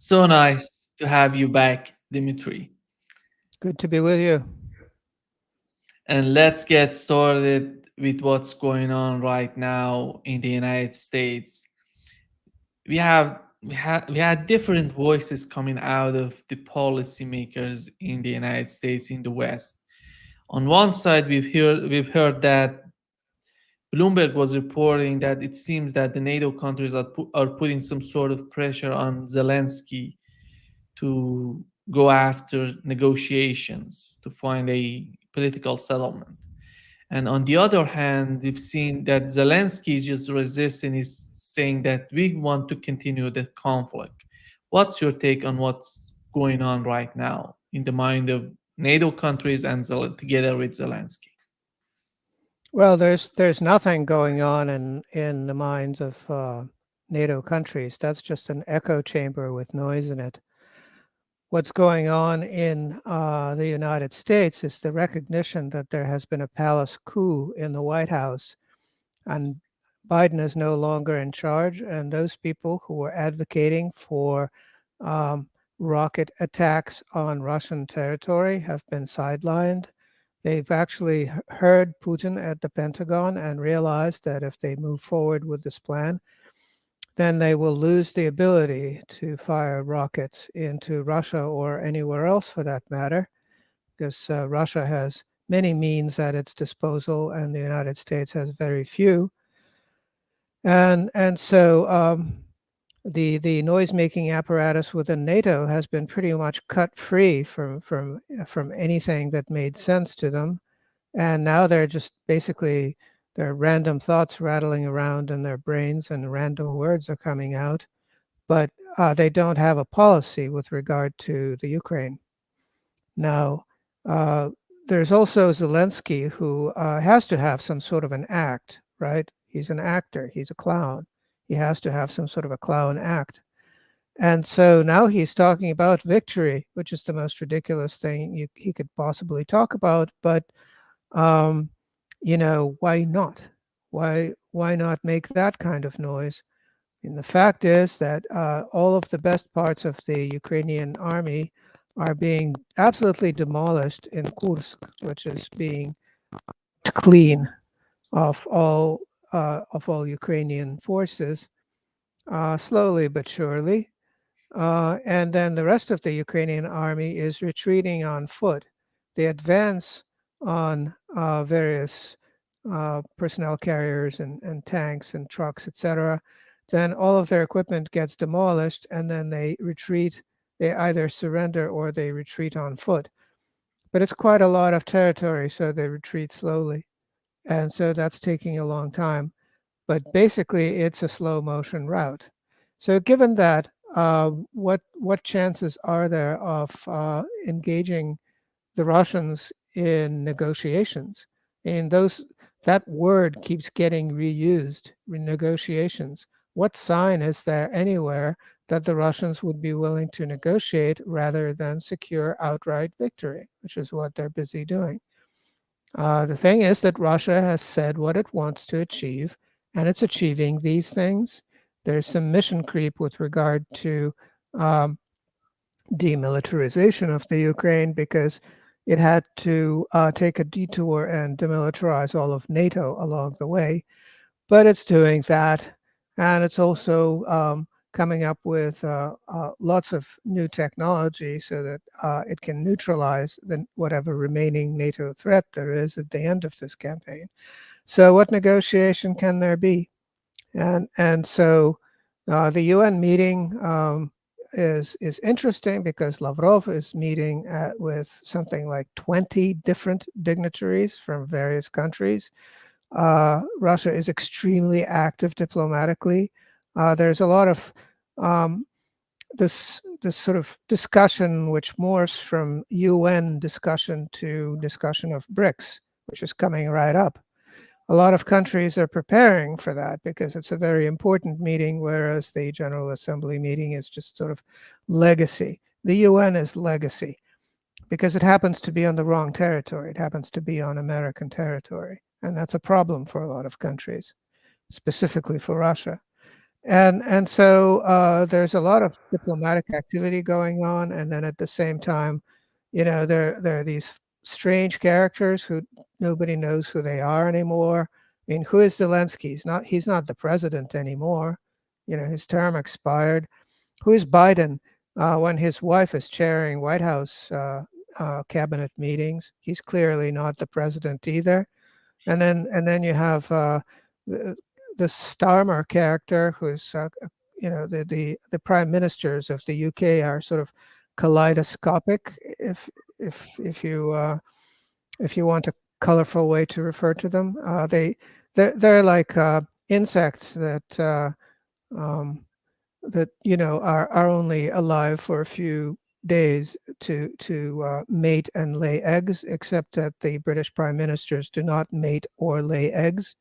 So nice to have you back, Dmitry. Good to be with you. And let's get started with what's going on right now in the United States. We had different voices coming out of the policymakers in the United States in the West. On one side, we've heard that Bloomberg was reporting that it seems that the NATO countries are putting some sort of pressure on Zelensky to go after negotiations to find a political settlement. And on the other hand, we've seen that Zelensky is just resisting, is saying that we want to continue the conflict. What's your take on what's going on right now in the mind of NATO countries and together with Zelensky? Well, there's nothing going on in the minds of NATO countries. That's just an echo chamber with noise in it. What's going on in the United States is the recognition that there has been a palace coup in the White House, and Biden is no longer in charge. And those people who were advocating for um, rocket attacks on Russian territory have been sidelined. They've actually heard Putin at the Pentagon and realized that if they move forward with this plan, then they will lose the ability to fire rockets into Russia or anywhere else for that matter, because Russia has many means at its disposal and the United States has very few. And so the noise making apparatus within NATO has been pretty much cut free from anything that made sense to them. And now they're just basically their random thoughts rattling around in their brains and random words are coming out, but they don't have a policy with regard to the Ukraine. Now, uh, there's also Zelensky, who has to have some sort of an act, right? He's an actor, he's a clown. He has to have some sort of a clown act. And so now he's talking about victory, which is the most ridiculous thing he could possibly talk about. But um, why not? Why not make that kind of noise? And the fact is that all of the best parts of the Ukrainian army are being absolutely demolished in Kursk, which is being clean of all Ukrainian forces, slowly but surely. And then the rest of the Ukrainian army is retreating on foot. They advance on various personnel carriers and tanks and trucks, etc. Then all of their equipment gets demolished, and then they retreat. They either surrender or they retreat on foot. But it's quite a lot of territory, so they retreat slowly. And so that's taking a long time. But basically, it's a slow motion route. So, given that, what chances are there of engaging the Russians in negotiations? And that word keeps getting reused, negotiations. What sign is there anywhere that the Russians would be willing to negotiate rather than secure outright victory, which is what they're busy doing? The thing is that Russia has said what it wants to achieve, and it's achieving these things. There's some mission creep with regard to um, demilitarization of the Ukraine because it had to take a detour and demilitarize all of NATO along the way. But it's doing that, and it's also coming up with lots of new technology so that it can neutralize whatever remaining NATO threat there is at the end of this campaign. So, what negotiation can there be? And so the UN meeting is interesting because Lavrov is meeting with something like 20 different dignitaries from various countries. Russia is extremely active diplomatically. There's a lot of um, this sort of discussion which morphs from UN discussion to discussion of BRICS, which is coming right up. A lot of countries are preparing for that because it's a very important meeting, whereas the General Assembly meeting is just sort of legacy. The UN is legacy because it happens to be on the wrong territory. It happens to be on American territory. And that's a problem for a lot of countries, specifically for Russia. And so there's a lot of diplomatic activity going on, and then at the same time, there are these strange characters who nobody knows who they are anymore. I mean, who is Zelensky? He's not the president anymore. His term expired. Who is Biden? When his wife is chairing White House cabinet meetings, he's clearly not the president either. And then you have the, the Starmer character, who's the prime ministers of the UK are sort of kaleidoscopic, if you want a colorful way to refer to them. They're like insects um, that are only alive for a few days to mate and lay eggs, except that the British prime ministers do not mate or lay eggs.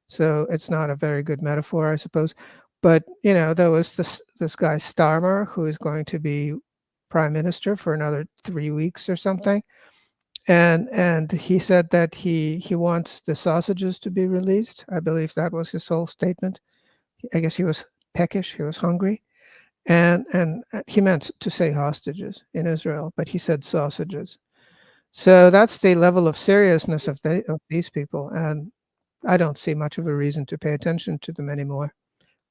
So it's not a very good metaphor, I suppose. But there was this guy Starmer, who is going to be prime minister for another 3 weeks or something, and he said that he wants the sausages to be released. I believe that was his whole statement. I guess he was peckish. He was hungry. And he meant to say hostages in Israel, but he said sausages. So that's the level of seriousness of these people, and I don't see much of a reason to pay attention to them anymore.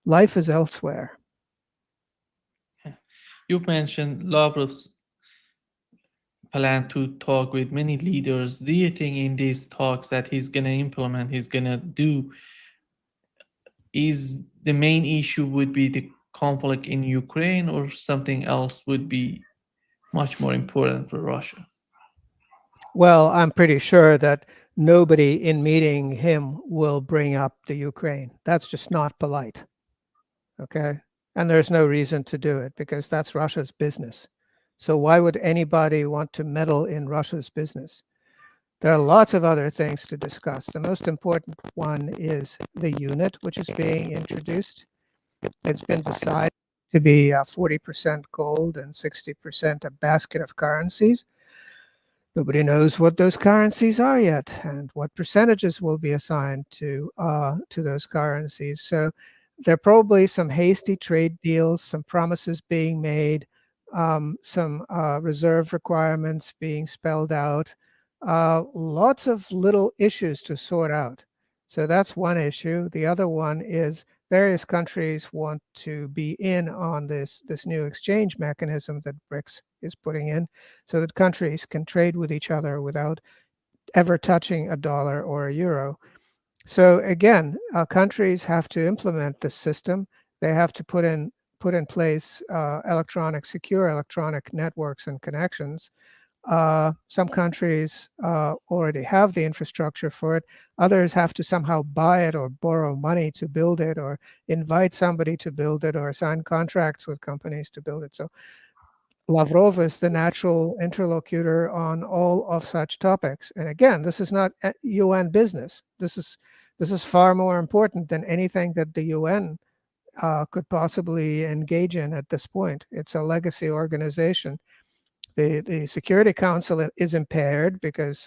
Life is elsewhere. You've mentioned Lavrov's plan to talk with many leaders. Do you think in these talks that he's going to implement, he's going to do, is the main issue would be the conflict in Ukraine, or something else would be much more important for Russia? Well, I'm pretty sure that nobody in meeting him will bring up the Ukraine. That's just not polite. Okay? And there's no reason to do it because that's Russia's business. So why would anybody want to meddle in Russia's business? There are lots of other things to discuss. The most important one is the unit, which is being introduced. It's been decided to be 40% gold and 60% a basket of currencies. Nobody knows what those currencies are yet and what percentages will be assigned to those currencies. So there are probably some hasty trade deals, some promises being made, some reserve requirements being spelled out, lots of little issues to sort out. So that's one issue. The other one is various countries want to be in on this new exchange mechanism that BRICS is putting in, so that countries can trade with each other without ever touching a dollar or a euro. So again, countries have to implement this system. They have to put in place secure electronic networks and connections. Some countries already have the infrastructure for it. Others have to somehow buy it or borrow money to build it, or invite somebody to build it, or sign contracts with companies to build it. So Lavrov is the natural interlocutor on all of such topics. And again, this is not UN business. This is far more important than anything that the UN could possibly engage in at this point. It's a legacy organization. The Security Council is impaired because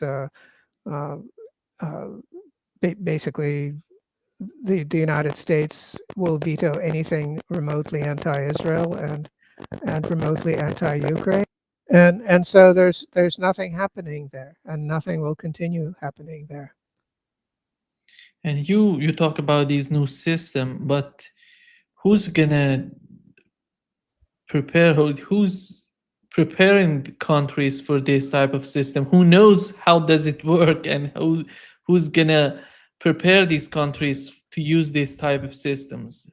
basically the United States will veto anything remotely anti-Israel and remotely anti-Ukraine, and so there's nothing happening there, and nothing will continue happening there. And you talk about these new system, but who's gonna who's preparing the countries for this type of system? Who knows how does it work, and who's gonna prepare these countries to use this type of systems?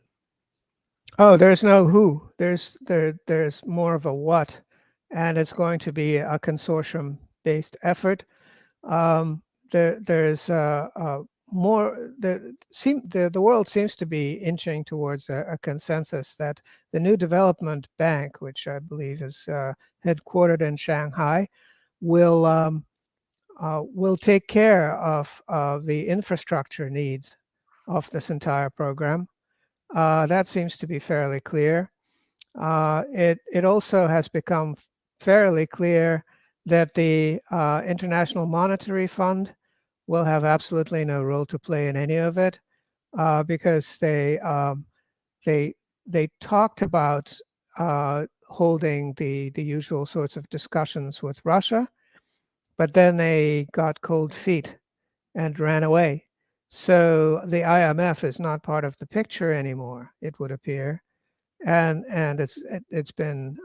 Oh, there's no who. There's more of a what, and it's going to be a consortium-based effort. There's more. The world seems to be inching towards a consensus that the new development bank, which I believe is headquartered in Shanghai, will take care of the infrastructure needs of this entire program. That seems to be fairly clear. It also has become fairly clear that the International Monetary Fund will have absolutely no role to play in any of it, because they talked about holding the usual sorts of discussions with Russia, but then they got cold feet and ran away. So the IMF is not part of the picture anymore, it would appear, and it's been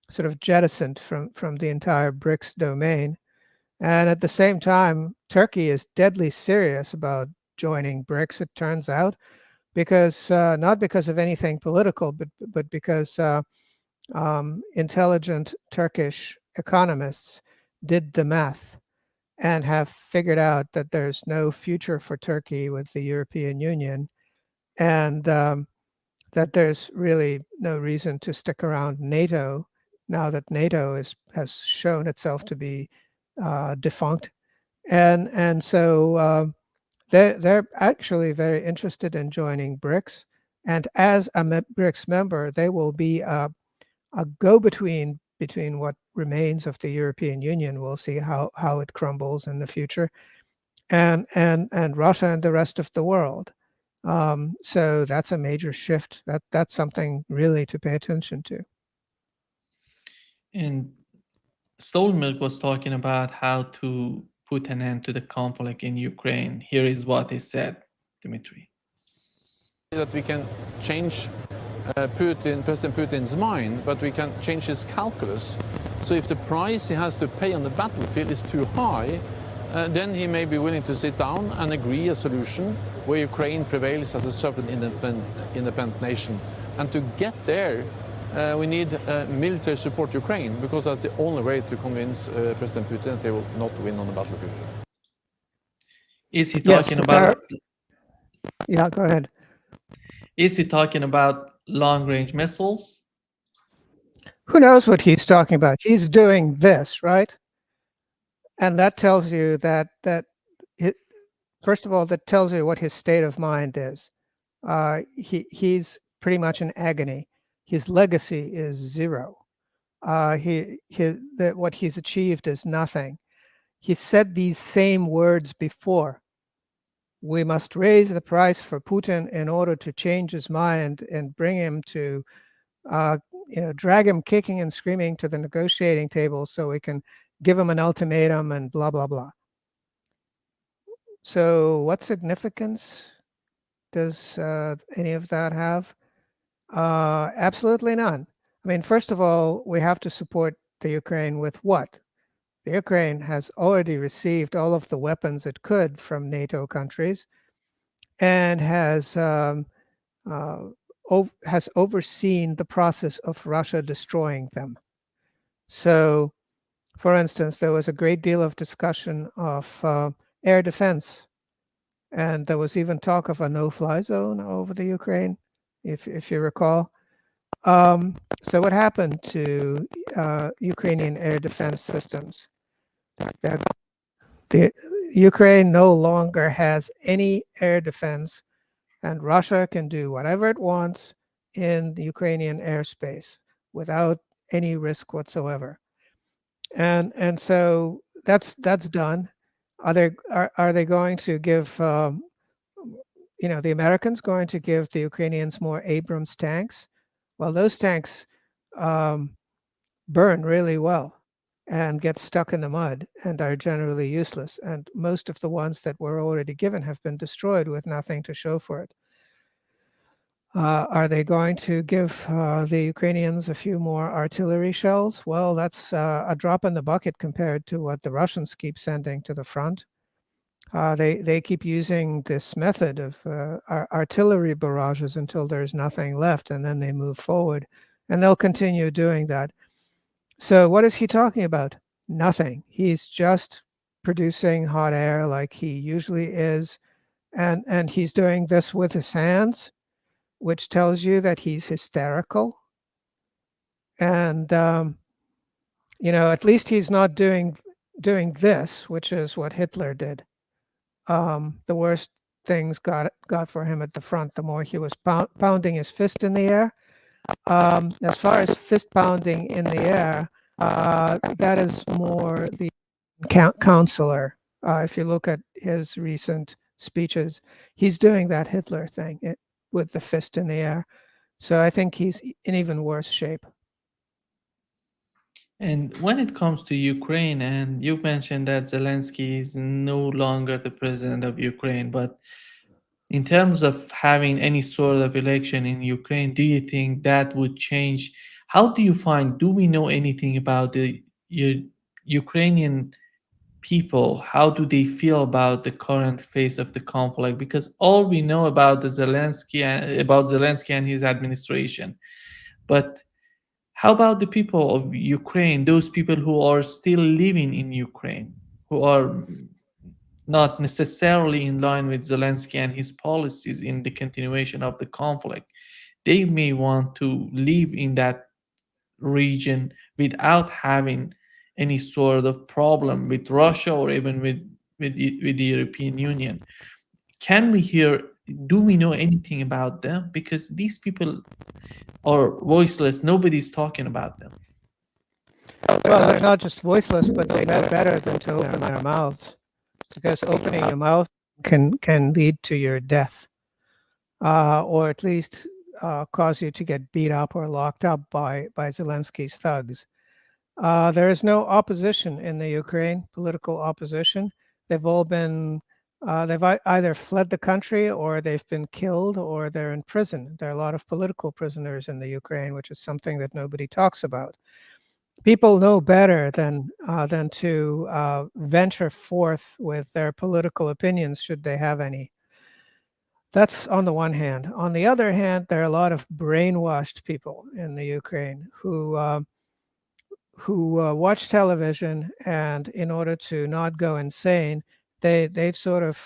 sort of jettisoned from the entire BRICS domain. And at the same time, Turkey is deadly serious about joining BRICS, it turns out, because not because of anything political, but because intelligent Turkish economists did the math and have figured out that there's no future for Turkey with the European Union, and that there's really no reason to stick around NATO now that NATO has shown itself to be defunct. And so they're actually very interested in joining BRICS. And as a BRICS member, they will be a go-between between what remains of the European Union. We'll see how it crumbles in the future, and Russia and the rest of the world. So that's a major shift. That's something really to pay attention to. And Stoltenberg was talking about how to put an end to the conflict in Ukraine. Here is what he said, Dmitry. That we can change President Putin's mind, but we can change his calculus. So if the price he has to pay on the battlefield is too high, then he may be willing to sit down and agree a solution where Ukraine prevails as a sovereign independent nation. And to get there, we need military support Ukraine, because that's the only way to convince President Putin that they will not win on the battlefield. Is he talking about... Yeah, go ahead. Is he talking about long-range missiles? Who knows what he's talking about? He's doing this, right? And that tells you that first of all, that tells you what his state of mind is. He's pretty much in agony. His legacy is zero. What he's achieved is nothing. He said these same words before. We must raise the price for Putin in order to change his mind and bring him to, drag him kicking and screaming to the negotiating table so we can give him an ultimatum and blah, blah, blah. So what significance does any of that have? Absolutely none. I mean, first of all, we have to support the Ukraine with what? The Ukraine has already received all of the weapons it could from NATO countries and has overseen the process of Russia destroying them. So, for instance, there was a great deal of discussion of air defense, and there was even talk of a no-fly zone over the Ukraine, if you recall. So what happened to Ukrainian air defense systems? The Ukraine no longer has any air defense, and Russia can do whatever it wants in the Ukrainian airspace without any risk whatsoever. And so that's done. Are they going to give the Americans going to give the Ukrainians more Abrams tanks? Well, those tanks burn really well and get stuck in the mud and are generally useless. And most of the ones that were already given have been destroyed with nothing to show for it. Are they going to give the Ukrainians a few more artillery shells? Well, that's a drop in the bucket compared to what the Russians keep sending to the front. They keep using this method of artillery barrages until there's nothing left, and then they move forward, and they'll continue doing that. So what is he talking about? Nothing. He's just producing hot air like he usually is, and he's doing this with his hands, which tells you that he's hysterical. And at least he's not doing this, which is what Hitler did. The worst things got for him at the front, the more he was pounding his fist in the air. As far as fist pounding in the air, that is more the counselor. If you look at his recent speeches, he's doing that Hitler thing. with the fist in the air. So I think he's in even worse shape. And when it comes to Ukraine, and you mentioned that Zelensky is no longer the president of Ukraine, but in terms of having any sort of election in Ukraine, do you think that would change? How do you find, do we know anything about the Ukrainian people? How do they feel about the current phase of the conflict? Because all we know about Zelensky and his administration, but how about the people of Ukraine, those people who are still living in Ukraine, who are not necessarily in line with Zelensky and his policies in the continuation of the conflict? They may want to live in that region without having any sort of problem with Russia or even with the European Union. Can we hear? Do we know anything about them? Because these people are voiceless. Nobody's talking about them. Well, they're not just voiceless, but they know better than to open their mouths, because opening your mouth can lead to your death, or at least cause you to get beat up or locked up by Zelensky's thugs. There is no opposition in the Ukraine, political opposition. They've all been, they've either fled the country or they've been killed or they're in prison. There are a lot of political prisoners in the Ukraine, which is something that nobody talks about. People know better than to venture forth with their political opinions, should they have any. That's on the one hand. On the other hand, there are a lot of brainwashed people in the Ukraine who watch television, and in order to not go insane, they've sort of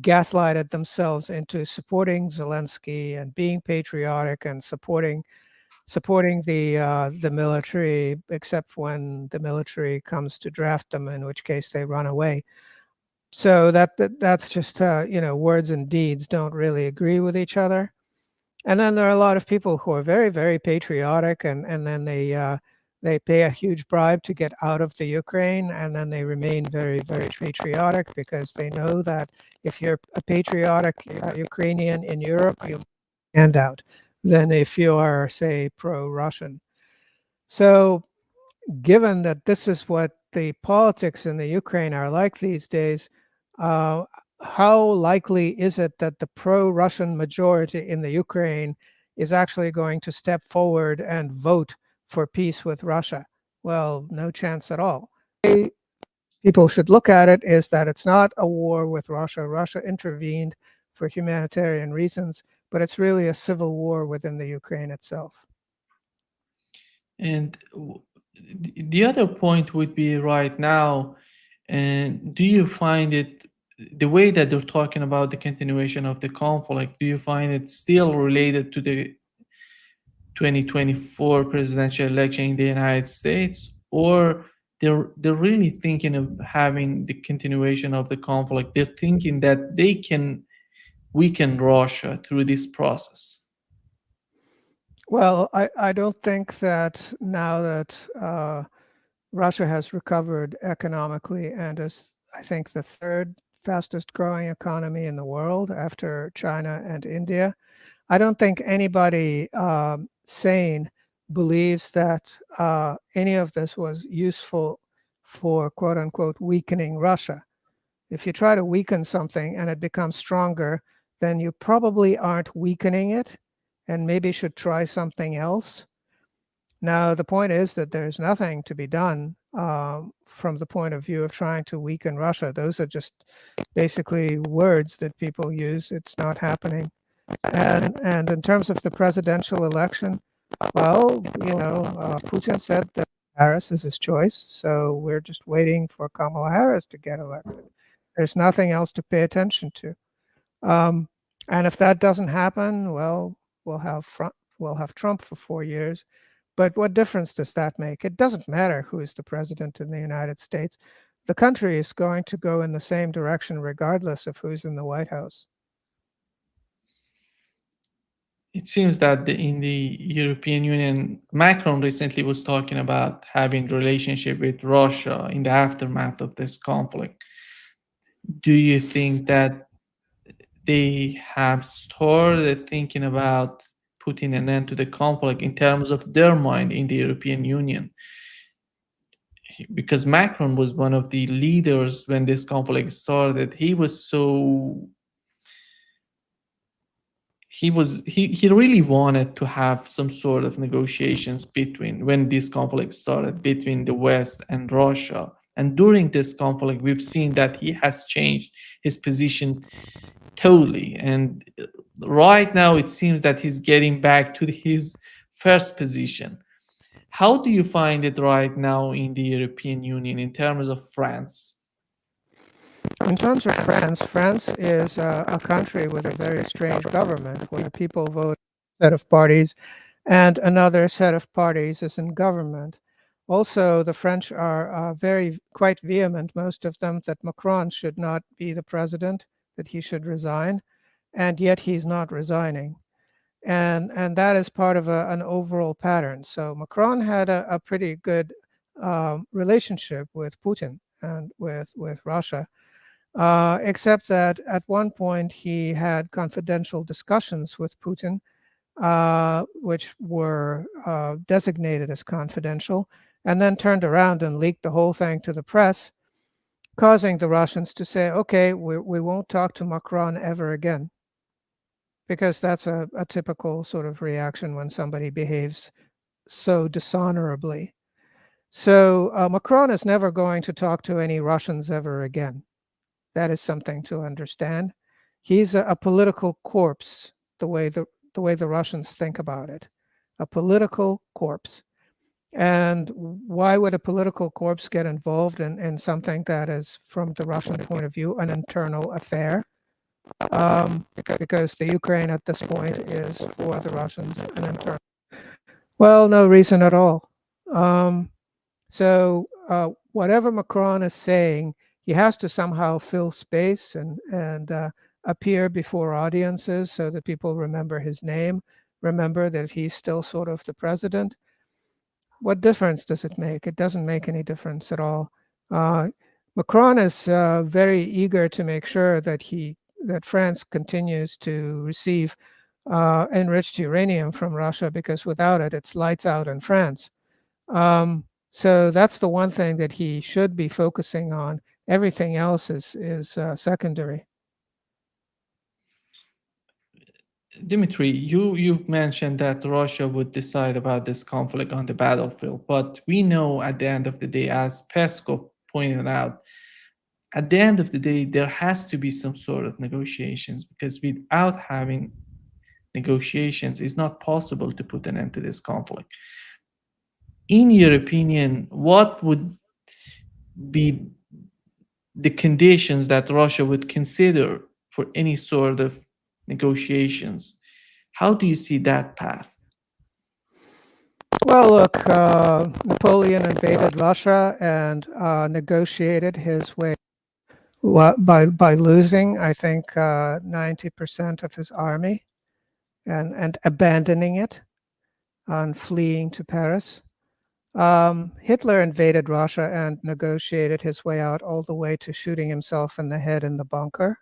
gaslighted themselves into supporting Zelensky and being patriotic and supporting the military, except when the military comes to draft them, in which case they run away. So that's just words and deeds don't really agree with each other. And then there are a lot of people who are very, very patriotic, and then they pay a huge bribe to get out of the Ukraine, and then they remain very, very patriotic because they know that if you're a patriotic Ukrainian in Europe, you stand out than if you are, say, pro-Russian. So given that this is what the politics in the Ukraine are like these days, how likely is it that the pro-Russian majority in the Ukraine is actually going to step forward and vote for peace with Russia? Well, no chance at all. The way people should look at it is that it's not a war with Russia. Russia intervened for humanitarian reasons, but it's really a civil war within the Ukraine itself. And the other point would be right now, and do you find it, the way that they're talking about the continuation of the conflict, do you find it still related to the 2024 presidential election in the United States, or they're really thinking of having the continuation of the conflict? They're thinking that they can weaken Russia through this process. Well, I don't think that now that Russia has recovered economically and is, I think, the third fastest growing economy in the world after China and India, I don't think anybody sane believes that any of this was useful for, quote unquote, weakening Russia. If you try to weaken something and it becomes stronger, then you probably aren't weakening it and maybe should try something else. Now, the point is that there's nothing to be done from the point of view of trying to weaken Russia. Those are just basically words that people use. It's not happening. And in terms of the presidential election, well, Putin said that Harris is his choice. So we're just waiting for Kamala Harris to get elected. There's nothing else to pay attention to. And if that doesn't happen, well, we'll have Trump for 4 years. But what difference does that make? It doesn't matter who is the president in the United States. The country is going to go in the same direction regardless of who's in the White House. It seems that in the European Union, Macron recently was talking about having relationship with Russia in the aftermath of this conflict. Do you think that they have started thinking about putting an end to the conflict in terms of their mind in the European Union. Because Macron was one of the leaders when this conflict started. He really wanted to have some sort of negotiations between, when this conflict started, between the West and Russia. And during this conflict, we've seen that he has changed his position totally. And right now, it seems that he's getting back to his first position. How do you find it right now in the European Union in terms of France? In terms of France, France is a country with a very strange government where people vote a set of parties and another set of parties is in government. Also, the French are quite vehement, most of them, that Macron should not be the president, that he should resign, and yet he's not resigning. And that is part of an overall pattern. So Macron had a pretty good relationship with Putin and with Russia. Except that at one point he had confidential discussions with Putin, which were designated as confidential, and then turned around and leaked the whole thing to the press, causing the Russians to say, okay, we won't talk to Macron ever again. Because that's a typical sort of reaction when somebody behaves so dishonorably. So Macron is never going to talk to any Russians ever again. That is something to understand. He's a political corpse, the way the Russians think about it, a political corpse. And why would a political corpse get involved in something that is, from the Russian point of view, an internal affair? Because the Ukraine at this point is, for the Russians, an internal. Well, no reason at all. So whatever Macron is saying, he has to somehow fill space and appear before audiences so that people remember his name, remember that he's still sort of the president. What difference does it make? It doesn't make any difference at all. Macron is very eager to make sure that France continues to receive enriched uranium from Russia, because without it, it's lights out in France. So that's the one thing that he should be focusing on. Everything else is secondary. Dmitry, you mentioned that Russia would decide about this conflict on the battlefield, but we know at the end of the day, as Peskov pointed out, at the end of the day, there has to be some sort of negotiations, because without having negotiations, it's not possible to put an end to this conflict. In your opinion, what would be the conditions that Russia would consider for any sort of negotiations? How do you see that path? Well, look, Napoleon invaded Russia and negotiated his way by losing, I think, 90% of his army and abandoning it and fleeing to Paris. Hitler invaded Russia and negotiated his way out all the way to shooting himself in the head in the bunker.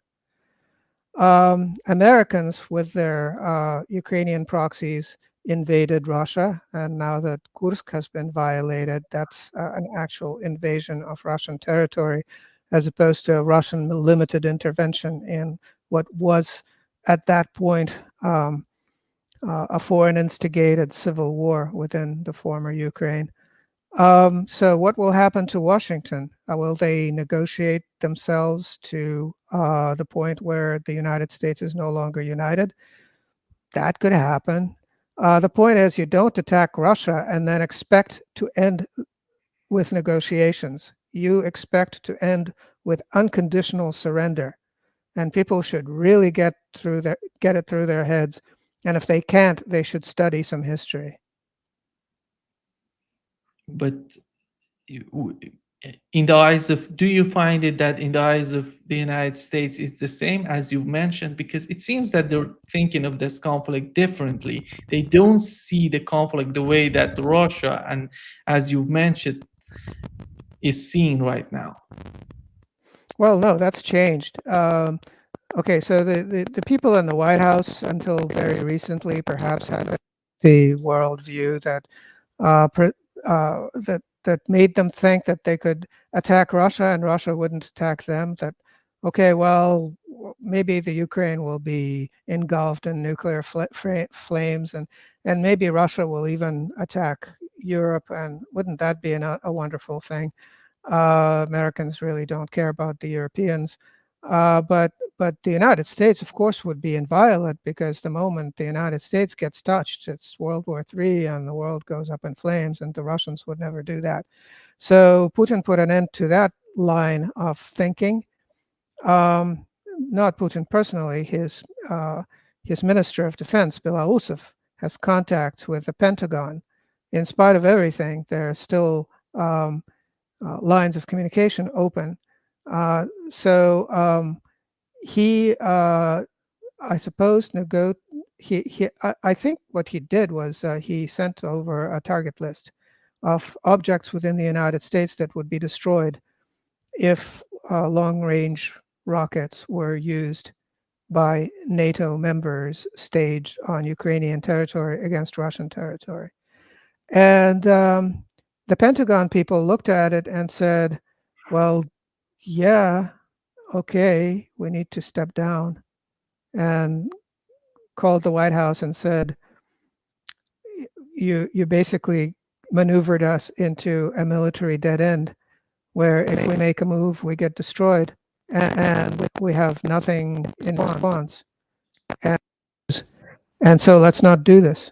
Americans, with their Ukrainian proxies, invaded Russia, and now that Kursk has been violated, that's an actual invasion of Russian territory, as opposed to a Russian limited intervention in what was at that point a foreign instigated civil war within the former Ukraine. So what will happen to Washington? Will they negotiate themselves to the point where the United States is no longer united? That could happen. The point is, you don't attack Russia and then expect to end with negotiations. You expect to end with unconditional surrender. And people should really get it through their heads. And if they can't, they should study some history. But in the eyes of, do you find it that in the eyes of the United States it's the same as you've mentioned? Because it seems that they're thinking of this conflict differently. They don't see the conflict the way that Russia, and as you've mentioned, is seeing right now. Well, no, that's changed. Okay, so the people in the White House until very recently perhaps had the worldview that that made them think that they could attack Russia and Russia wouldn't attack them. That okay, well, maybe the Ukraine will be engulfed in nuclear flames, and maybe Russia will even attack Europe, and wouldn't that be a wonderful thing? Americans really don't care about the Europeans, but the United States, of course, would be inviolate, because the moment the United States gets touched, it's World War III and the world goes up in flames, and the Russians would never do that. So Putin put an end to that line of thinking. Not Putin personally, his Minister of Defense, Belousov, has contacts with the Pentagon. In spite of everything, there are still lines of communication open. So he, I suppose, I think what he did was he sent over a target list of objects within the United States that would be destroyed if long-range rockets were used by NATO members staged on Ukrainian territory against Russian territory. And the Pentagon people looked at it and said, well, yeah, okay, we need to step down, and called the White House and said, you basically maneuvered us into a military dead end, where if we make a move, we get destroyed, and we have nothing in response. And so let's not do this.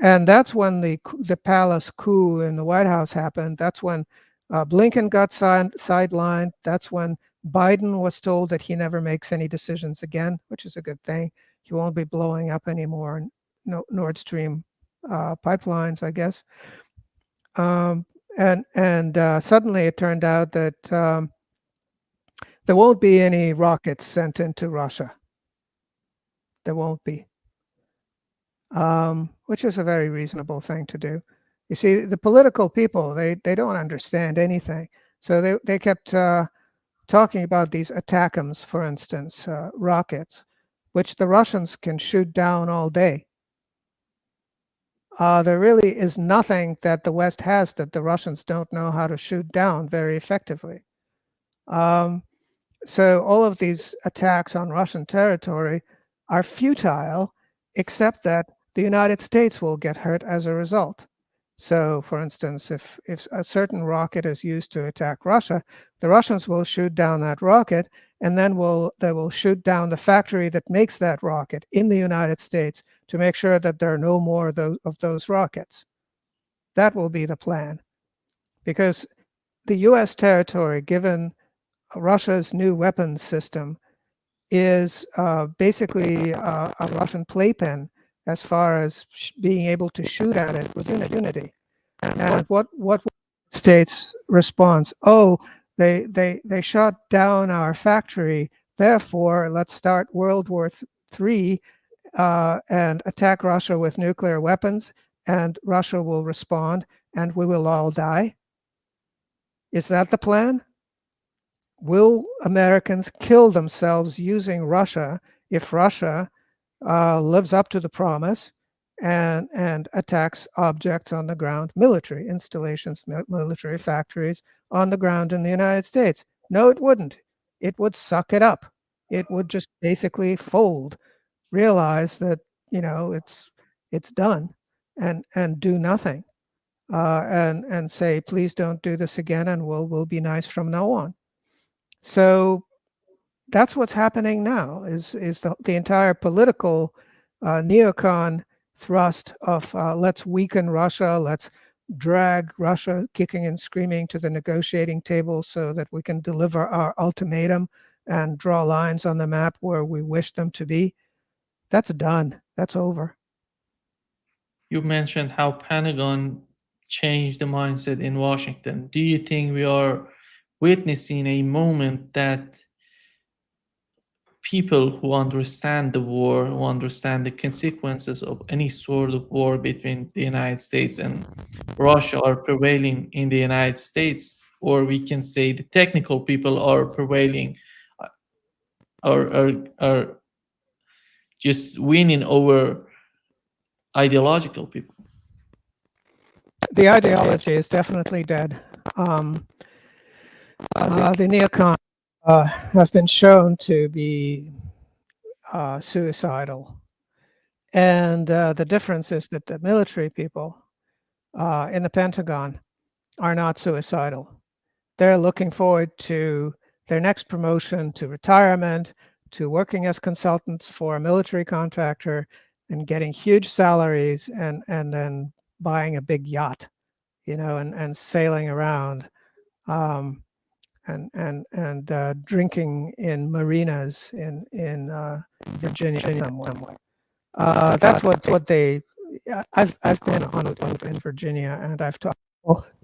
And that's when the palace coup in the White House happened. That's when Blinken got sidelined. That's when Biden was told that he never makes any decisions again, which is a good thing. He won't be blowing up any more Nord Stream pipelines, I guess. And suddenly it turned out that there won't be any rockets sent into Russia. There won't be. Which is a very reasonable thing to do. You see, the political people, they don't understand anything. So they kept talking about these ATACMS, for instance, rockets, which the Russians can shoot down all day. There really is nothing that the West has that the Russians don't know how to shoot down very effectively. So all of these attacks on Russian territory are futile, except that the United States will get hurt as a result. So, for instance, if a certain rocket is used to attack Russia, the Russians will shoot down that rocket, and then they will shoot down the factory that makes that rocket in the United States to make sure that there are no more of those rockets. That will be the plan. Because the US territory, given Russia's new weapons system, is basically a Russian playpen as far as being able to shoot at it with impunity. And what States response? Oh, they shot down our factory, therefore let's start World War III and attack Russia with nuclear weapons, and Russia will respond and we will all die. Is that the plan? Will Americans kill themselves using Russia if Russia lives up to the promise and attacks objects on the ground, military installations, military factories on the ground in the United States? No, it wouldn't. It would suck it up. It would just basically fold, realize that, you know, it's done, and do nothing, and say, please don't do this again, and we'll be nice from now on. So that's what's happening now, is the entire political neocon thrust of let's weaken Russia, let's drag Russia kicking and screaming to the negotiating table so that we can deliver our ultimatum and draw lines on the map where we wish them to be. That's done. That's over. You mentioned how Pentagon changed the mindset in Washington. Do you think we are witnessing a moment that people who understand the war, who understand the consequences of any sort of war between the United States and Russia, are prevailing in the United States? Or we can say the technical people are prevailing. are just winning over ideological people? The ideology is definitely dead. The neocon has been shown to be suicidal. And the difference is that the military people in the Pentagon are not suicidal. They're looking forward to their next promotion, to retirement, to working as consultants for a military contractor and getting huge salaries and then buying a big yacht, and sailing around and drinking in marinas in Virginia somewhere. That's what they. I've been on a boat in Virginia, and I've talked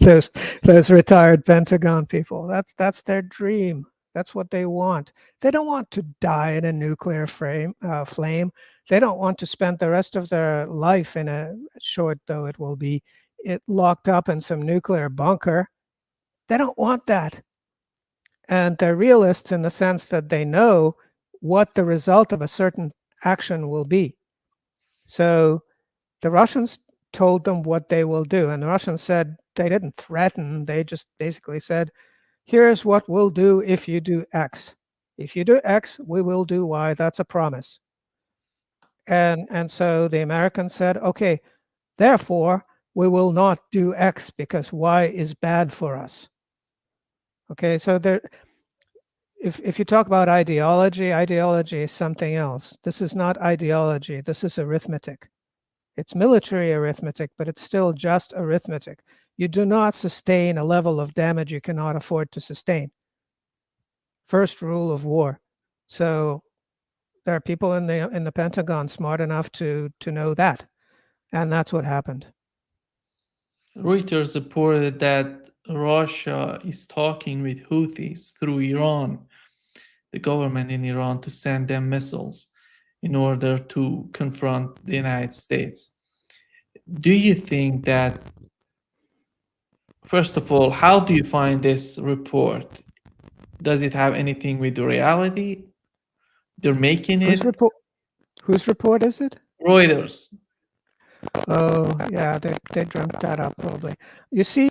to those retired Pentagon people. That's their dream. That's what they want. They don't want to die in a nuclear flame. They don't want to spend the rest of their life in a short, though it will be, locked up in some nuclear bunker. They don't want that. And they're realists in the sense that they know what the result of a certain action will be. So the Russians told them what they will do. And the Russians said, they didn't threaten, they just basically said, here's what we'll do if you do X. If you do X, we will do Y. That's a promise. And so the Americans said, okay, therefore, we will not do X because Y is bad for us. Okay, so if you talk about ideology is something else. This is not ideology. This is arithmetic. It's military arithmetic, but it's still just arithmetic. You do not sustain a level of damage you cannot afford to sustain. First rule of war. So there are people in the Pentagon smart enough to know that, and that's what happened. Reuters reported that Russia is talking with Houthis through Iran, the government in Iran, to send them missiles in order to confront the United States. Do you think that, first of all, how do you find this report? Does it have anything with the reality? They're making it. Whose report is it? Reuters. Oh, yeah, they dreamt that up probably. You see,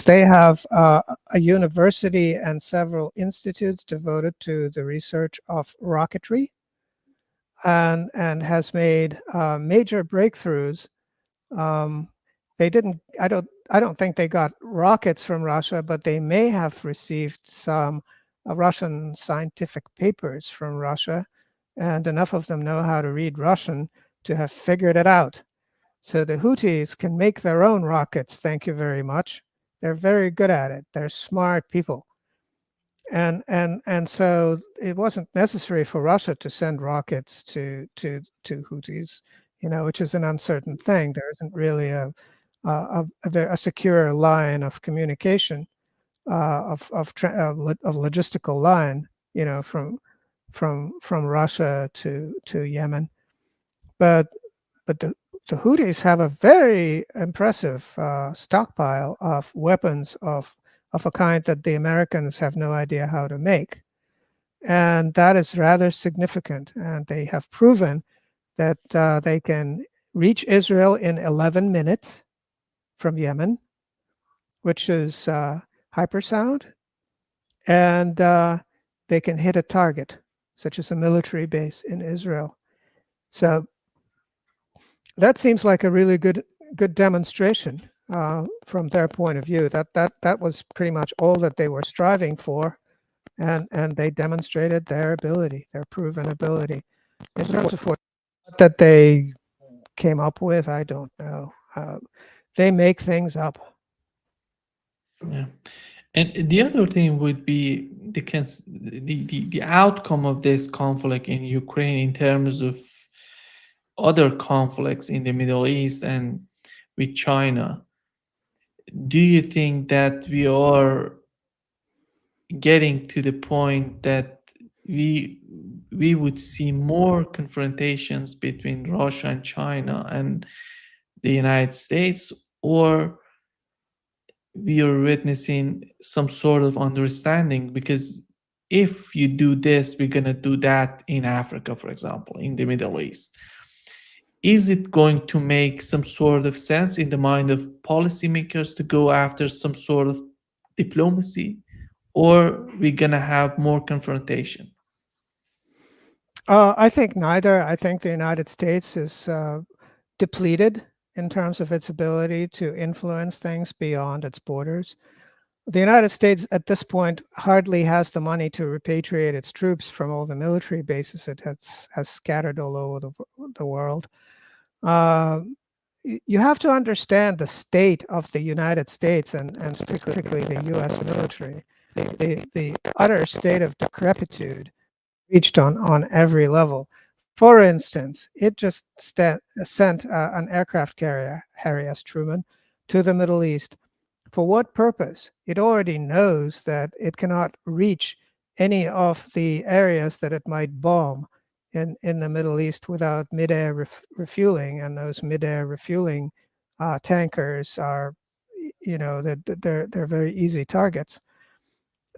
they have a university and several institutes devoted to the research of rocketry, and has made major breakthroughs. They didn't. I don't think they got rockets from Russia, but they may have received some Russian scientific papers from Russia, and enough of them know how to read Russian to have figured it out. So the Houthis can make their own rockets. Thank you very much. They're very good at it. They're smart people. And so it wasn't necessary for Russia to send rockets to Houthis, which is an uncertain thing. There isn't really a secure line of communication, of logistical line, from Russia to Yemen. But the Houthis have a very impressive stockpile of weapons of a kind that the Americans have no idea how to make. And that is rather significant. And they have proven that they can reach Israel in 11 minutes from Yemen, which is hypersonic, and they can hit a target, such as a military base in Israel. So that seems like a really good demonstration from their point of view. That was pretty much all that they were striving for, and they demonstrated their ability, their proven ability. In terms of what that they came up with, I don't know. They make things up. Yeah. And the other thing would be the outcome of this conflict in Ukraine in terms of other conflicts in the Middle East and with China. Do you think that we are getting to the point that we would see more confrontations between Russia and China and the United States, or we are witnessing some sort of understanding? Because if you do this, we're going to do that in Africa, for example, in the Middle East. Is it going to make some sort of sense in the mind of policymakers to go after some sort of diplomacy, or we're going to have more confrontation? I think neither. I think the United States is depleted in terms of its ability to influence things beyond its borders. The United States at this point hardly has the money to repatriate its troops from all the military bases it has scattered all over the world. You have to understand the state of the United States and specifically the US military, the utter state of decrepitude reached on every level. For instance, it just sent an aircraft carrier, Harry S. Truman, to the Middle East. For what purpose? It already knows that it cannot reach any of the areas that it might bomb in the Middle East without mid-air refueling, and those mid-air refueling tankers are, they're very easy targets.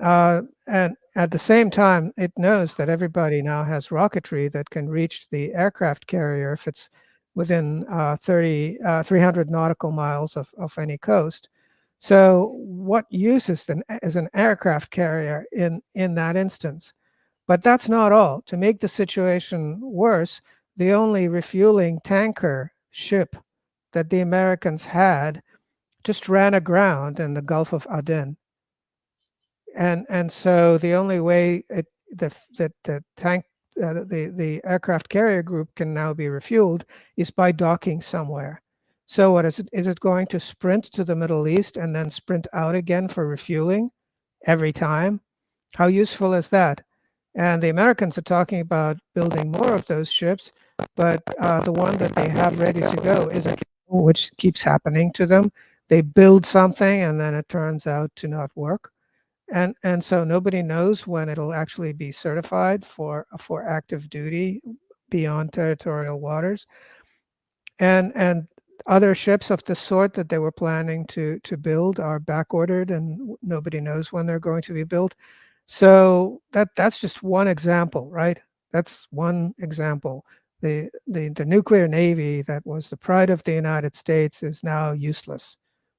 And at the same time, it knows that everybody now has rocketry that can reach the aircraft carrier if it's within 300 nautical miles of any coast. So what use is an aircraft carrier in that instance? But that's not all. To make the situation worse, the only refueling tanker ship that the Americans had just ran aground in the Gulf of Aden. And so the only way the aircraft carrier group can now be refueled is by docking somewhere. So what is it? Is it going to sprint to the Middle East and then sprint out again for refueling every time? How useful is that? And the Americans are talking about building more of those ships, but the one that they have ready to go isn't, which keeps happening to them. They build something and then it turns out to not work. And so nobody knows when it'll actually be certified for active duty beyond territorial waters. And other ships of the sort that they were planning to build are backordered, and nobody knows when they're going to be built. So that's just one example, right? That's one example. The nuclear navy that was the pride of the United States is now useless,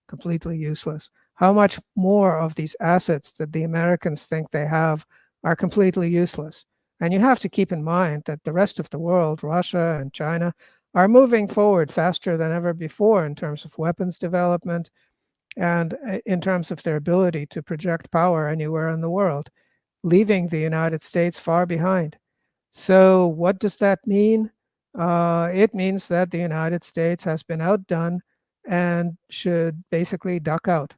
completely useless. How much more of these assets that the Americans think they have are completely useless? And you have to keep in mind that the rest of the world, Russia and China, are moving forward faster than ever before in terms of weapons development and in terms of their ability to project power anywhere in the world, leaving the United States far behind. So what does that mean? It means that the United States has been outdone and should basically duck out,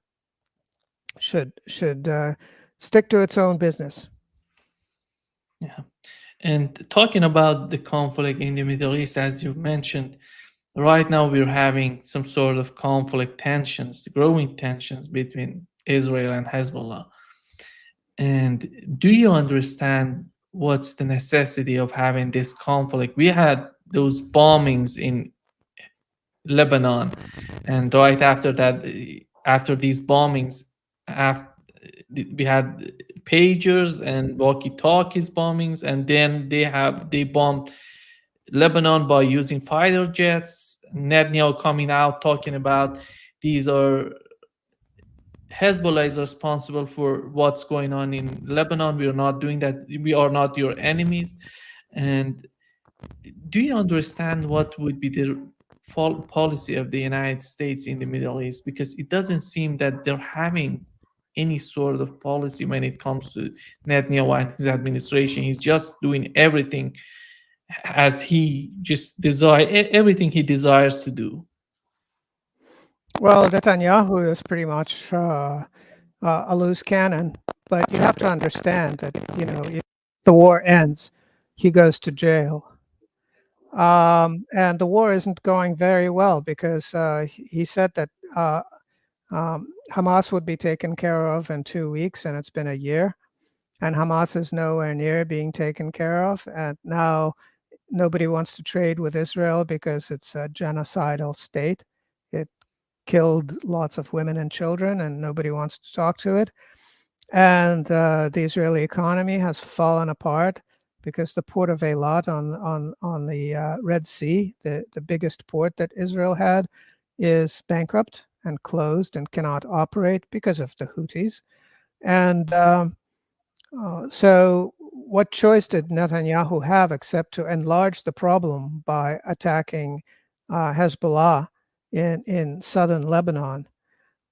should stick to its own business. Yeah. And talking about the conflict in the Middle East, as you mentioned, right now we're having some sort of conflict tensions, growing tensions between Israel and Hezbollah. And do you understand what's the necessity of having this conflict? We had those bombings in Lebanon, and right after that, after these bombings, we had pagers and walkie-talkies bombings, and then they bombed Lebanon by using fighter jets. Netanyahu coming out talking about these are Hezbollah is responsible for what's going on in Lebanon. We are not doing that. We are not your enemies. And do you understand what would be the policy of the United States in the Middle East? Because it doesn't seem that they're having any sort of policy when it comes to Netanyahu and his administration. He's just doing everything as he just everything he desires to do. Well, Netanyahu is pretty much a loose cannon, but you have to understand that, if the war ends, he goes to jail. And the war isn't going very well because he said that Hamas would be taken care of in 2 weeks, and it's been a year, and Hamas is nowhere near being taken care of. And now nobody wants to trade with Israel because it's a genocidal state. It killed lots of women and children, and nobody wants to talk to it. And the Israeli economy has fallen apart because the port of Eilat on the Red Sea, the biggest port that Israel had, is bankrupt and closed and cannot operate because of the Houthis. And so what choice did Netanyahu have except to enlarge the problem by attacking Hezbollah in southern Lebanon?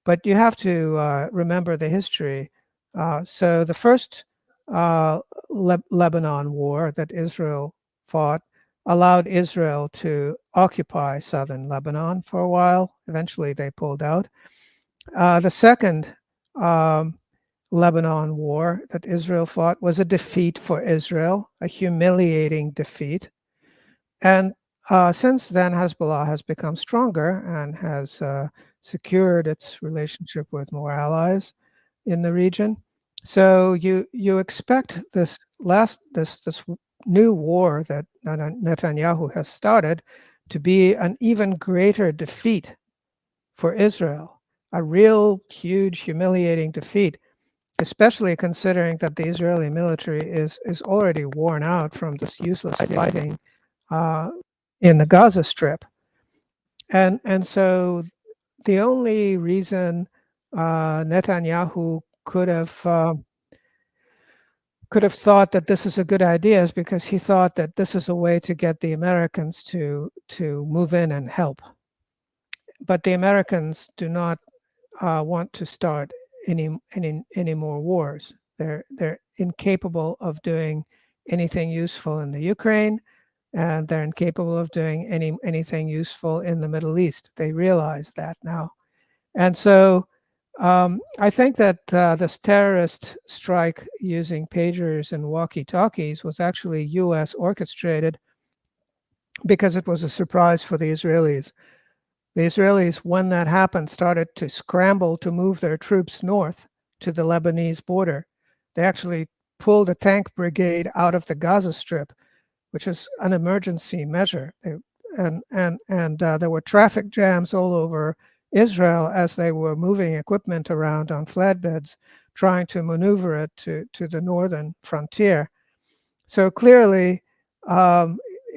But you have to remember the history. So the first Lebanon war that Israel fought allowed Israel to occupy southern Lebanon for a while. Eventually, they pulled out. The second Lebanon war that Israel fought was a defeat for Israel, a humiliating defeat. And since then, Hezbollah has become stronger and has secured its relationship with more allies in the region. So you expect this new war that Netanyahu has started to be an even greater defeat for Israel, a real huge humiliating defeat, especially considering that the Israeli military is already worn out from this useless fighting in the Gaza Strip. And so the only reason Netanyahu could have thought that this is a good idea is because he thought that this is a way to get the Americans to move in and help. But the Americans do not want to start any more wars. They're incapable of doing anything useful in the Ukraine, and they're incapable of doing anything useful in the Middle East. They realize that now. And so I think that this terrorist strike using pagers and walkie-talkies was actually US orchestrated because it was a surprise for the Israelis. The Israelis, when that happened, started to scramble to move their troops north to the Lebanese border. They actually pulled a tank brigade out of the Gaza Strip, which is an emergency measure. And there were traffic jams all over Israel as they were moving equipment around on flatbeds, trying to maneuver it to the northern frontier. So clearly,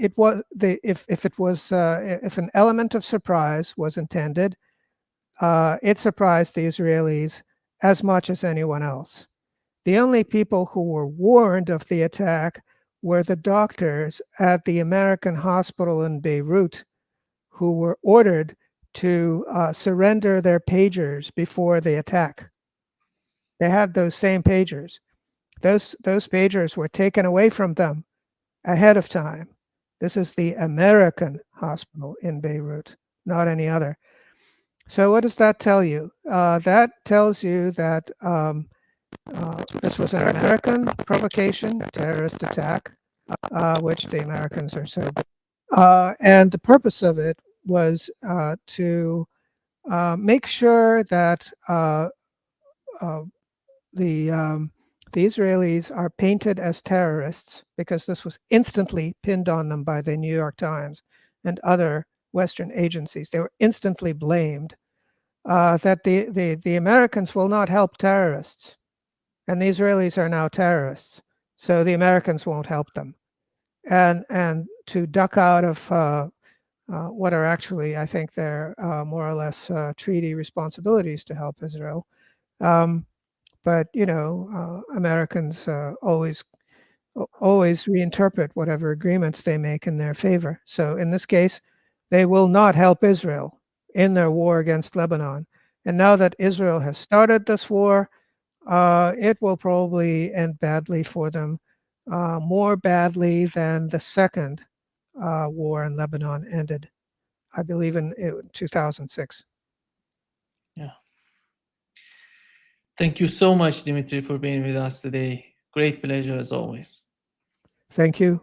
it was if an element of surprise was intended, it surprised the Israelis as much as anyone else. The only people who were warned of the attack were the doctors at the American hospital in Beirut, who were ordered to surrender their pagers before the attack. They had those same pagers. Those pagers were taken away from them ahead of time. This is the American hospital in Beirut, not any other. So what does that tell you? That tells you that this was an American provocation, terrorist attack, which the Americans are so. And the purpose of it was to make sure that the Israelis are painted as terrorists, because this was instantly pinned on them by the New York Times and other Western agencies. They were instantly blamed that the Americans will not help terrorists, and the Israelis are now terrorists, so the Americans won't help them. And to duck out of what are actually, I think, they're more or less treaty responsibilities to help Israel. But Americans always reinterpret whatever agreements they make in their favor. So in this case, they will not help Israel in their war against Lebanon. And now that Israel has started this war, it will probably end badly for them, more badly than the second war in Lebanon ended, I believe in 2006. Yeah. Thank you so much, Dmitry, for being with us today. Great pleasure as always. Thank you.